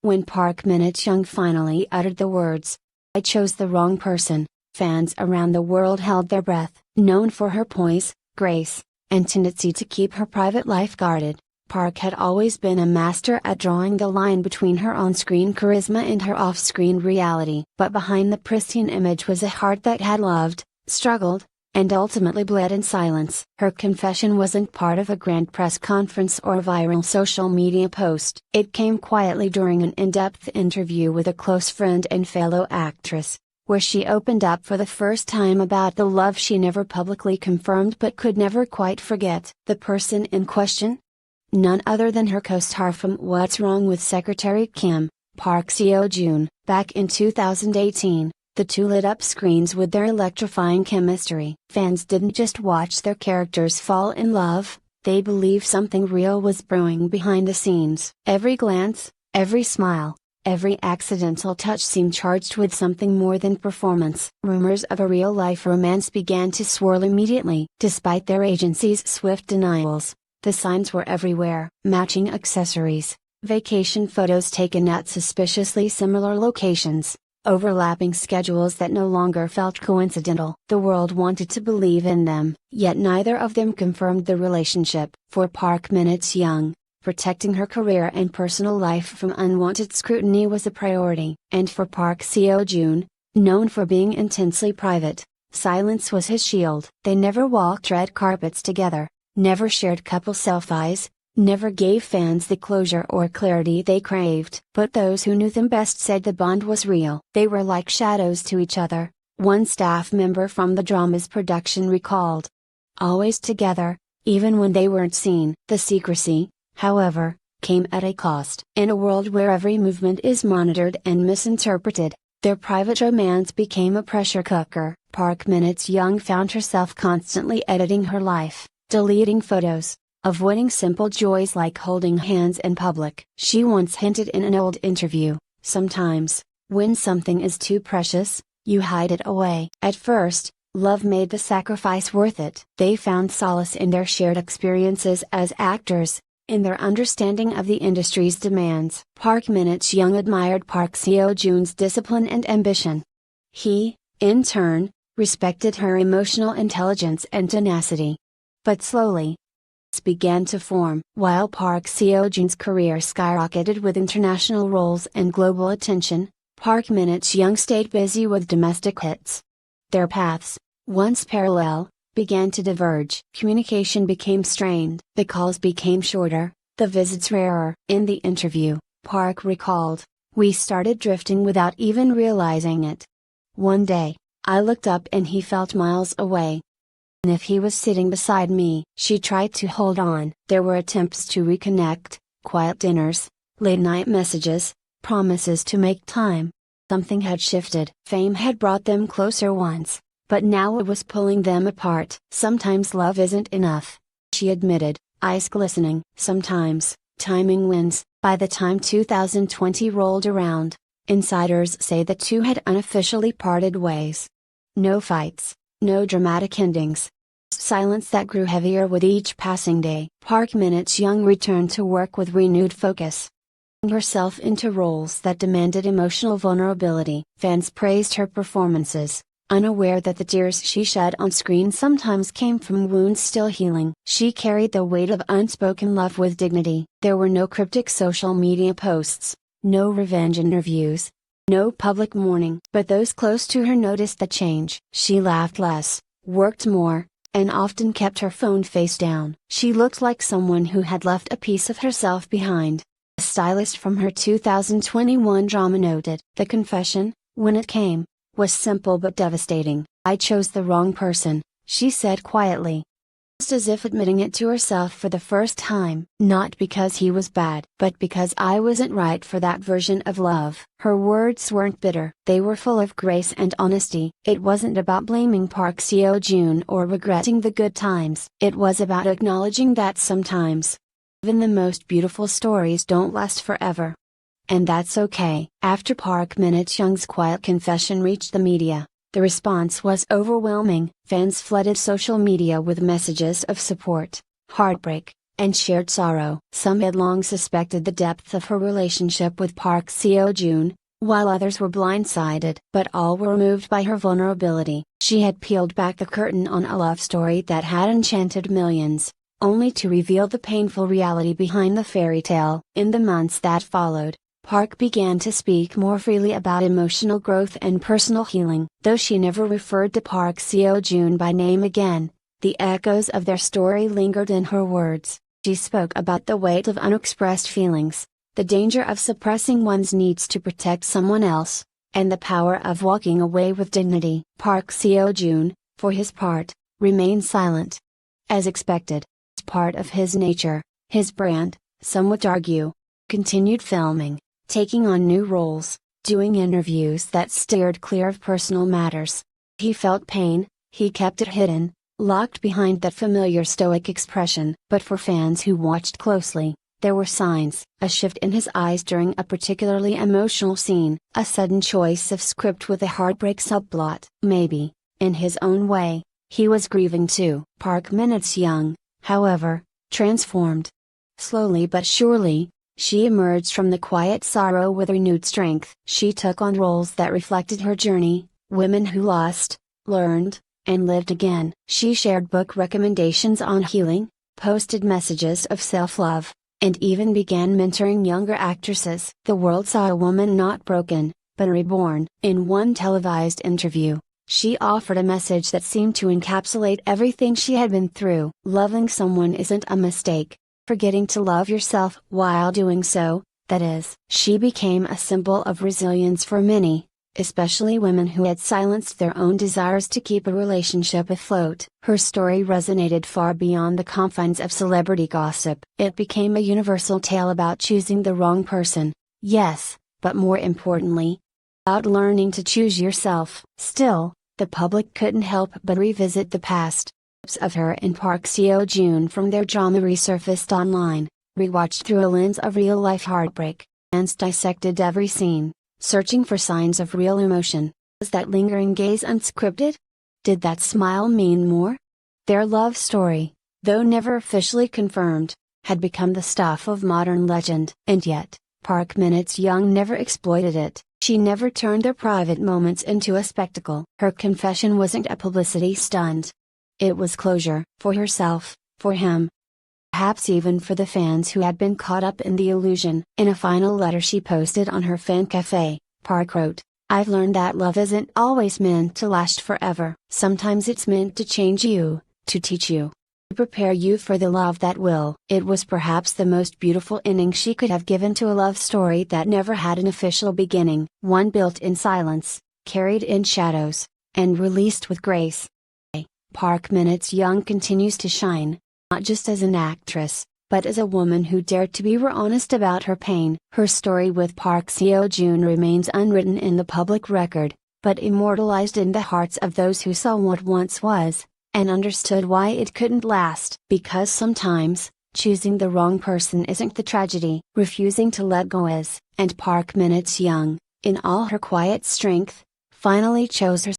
When Park Min-young finally uttered the words, "I chose the wrong person," fans around the world held their breath. Known for her poise, grace, and tendency to keep her private life guarded, Park had always been a master at drawing the line between her on-screen charisma and her off-screen reality. But behind the pristine image was a heart that had loved, struggled, and ultimately bled in silence. Her confession wasn't part of a grand press conference or a viral social media post. It came quietly during an in-depth interview with a close friend and fellow actress, where she opened up for the first time about the love she never publicly confirmed but could never quite forget. The person in question? None other than her co-star from What's Wrong with Secretary Kim, Park Seo-joon. Back in 2018, the two lit up screens with their electrifying chemistry. Fans didn't just watch their characters fall in love, they believed something real was brewing behind the scenes. Every glance, every smile, every accidental touch seemed charged with something more than performance. Rumors of a real-life romance began to swirl immediately. Despite their agency's swift denials, the signs were everywhere. Matching accessories, vacation photos taken at suspiciously similar locations, overlapping schedules that no longer felt coincidental. The world wanted to believe in them, yet neither of them confirmed the relationship. For Park Min-young, protecting her career and personal life from unwanted scrutiny was a priority. And for Park Seo-joon, known for being intensely private, silence was his shield. They never walked red carpets together, never shared couple selfies, never gave fans the closure or clarity they craved. But those who knew them best said the bond was real. They were like shadows to each other, one staff member from the drama's production recalled. Always together, even when they weren't seen. The secrecy, however, came at a cost. In a world where every movement is monitored and misinterpreted, their private romance became a pressure cooker. Park Min-young found herself constantly editing her life, deleting photos, avoiding simple joys like holding hands in public. She once hinted in an old interview, "Sometimes, when something is too precious, you hide it away." At first, love made the sacrifice worth it. They found solace in their shared experiences as actors, in their understanding of the industry's demands. Park Min-young admired Park Seo-joon's discipline and ambition. He, in turn, respected her emotional intelligence and tenacity. But slowly, began to form. While Park Seo-joon's career skyrocketed with international roles and global attention, Park Min-young stayed busy with domestic hits. Their paths, once parallel, began to diverge. Communication became strained. The calls became shorter, the visits rarer. In the interview, Park recalled, "We started drifting without even realizing it. One day, I looked up and he felt miles away. And if he was sitting beside me." She tried to hold on. There were attempts to reconnect, quiet dinners, late night messages, promises to make time. Something had shifted. Fame had brought them closer once, but now it was pulling them apart. "Sometimes love isn't enough," she admitted, eyes glistening. Sometimes, timing wins. By the time 2020 rolled around, insiders say the two had unofficially parted ways. No fights, no dramatic endings. Silence that grew heavier with each passing day. Park Min-young returned to work with renewed focus, herself into roles that demanded emotional vulnerability. Fans praised her performances, unaware that the tears she shed on screen sometimes came from wounds still healing. She carried the weight of unspoken love with dignity. There were no cryptic social media posts, no revenge interviews, no public mourning. But those close to her noticed the change. She laughed less, worked more, and often kept her phone face down. She looked like someone who had left a piece of herself behind. A stylist from her 2021 drama noted, "The confession, when it came, was simple but devastating. I chose the wrong person," she said quietly, just as if admitting it to herself for the first time. "Not because he was bad, but because I wasn't right for that version of love." Her words weren't bitter, they were full of grace and honesty. It wasn't about blaming Park Seo-joon or regretting the good times. It was about acknowledging that sometimes, even the most beautiful stories don't last forever. And that's okay. After Park Min-young's quiet confession reached the media, the response was overwhelming. Fans flooded social media with messages of support, heartbreak, and shared sorrow. Some had long suspected the depth of her relationship with Park Seo-joon, while others were blindsided. But all were moved by her vulnerability. She had peeled back the curtain on a love story that had enchanted millions, only to reveal the painful reality behind the fairy tale. In the months that followed, Park began to speak more freely about emotional growth and personal healing. Though she never referred to Park Seo-joon by name again, the echoes of their story lingered in her words. She spoke about the weight of unexpressed feelings, the danger of suppressing one's needs to protect someone else, and the power of walking away with dignity. Park Seo-joon, for his part, remained silent. As expected, as part of his nature, his brand, some would argue, continued filming, taking on new roles, doing interviews that steered clear of personal matters. He felt pain, he kept it hidden, locked behind that familiar stoic expression. But for fans who watched closely, there were signs. A shift in his eyes during a particularly emotional scene, a sudden choice of script with a heartbreak subplot. Maybe, in his own way, he was grieving too. Park Min-young, however, transformed. Slowly but surely, she emerged from the quiet sorrow with renewed strength. She took on roles that reflected her journey, women who lost, learned, and lived again. She shared book recommendations on healing, posted messages of self-love, and even began mentoring younger actresses. The world saw a woman not broken, but reborn. In one televised interview, she offered a message that seemed to encapsulate everything she had been through. Loving someone isn't a mistake. Forgetting to love yourself while doing so, that is. She became a symbol of resilience for many, especially women who had silenced their own desires to keep a relationship afloat. Her story resonated far beyond the confines of celebrity gossip. It became a universal tale about choosing the wrong person, yes, but more importantly, about learning to choose yourself. Still, the public couldn't help but revisit the past. Of her and Park Seo-joon from their drama resurfaced online, rewatched through a lens of real-life heartbreak. Fans dissected every scene, searching for signs of real emotion. Was that lingering gaze unscripted? Did that smile mean more? Their love story, though never officially confirmed, had become the stuff of modern legend. And yet, Park Min-young never exploited it. She never turned their private moments into a spectacle. Her confession wasn't a publicity stunt. It was closure, for herself, for him. Perhaps even for the fans who had been caught up in the illusion. In a final letter she posted on her fan cafe, Park wrote, "I've learned that love isn't always meant to last forever. Sometimes it's meant to change you, to teach you, to prepare you for the love that will." It was perhaps the most beautiful ending she could have given to a love story that never had an official beginning. One built in silence, carried in shadows, and released with grace. Park Min-young continues to shine, not just as an actress, but as a woman who dared to be raw honest about her pain. Her story with Park Seo-joon remains unwritten in the public record, but immortalized in the hearts of those who saw what once was, and understood why it couldn't last. Because sometimes, choosing the wrong person isn't the tragedy. Refusing to let go is. And Park Min-young, in all her quiet strength, finally chose her.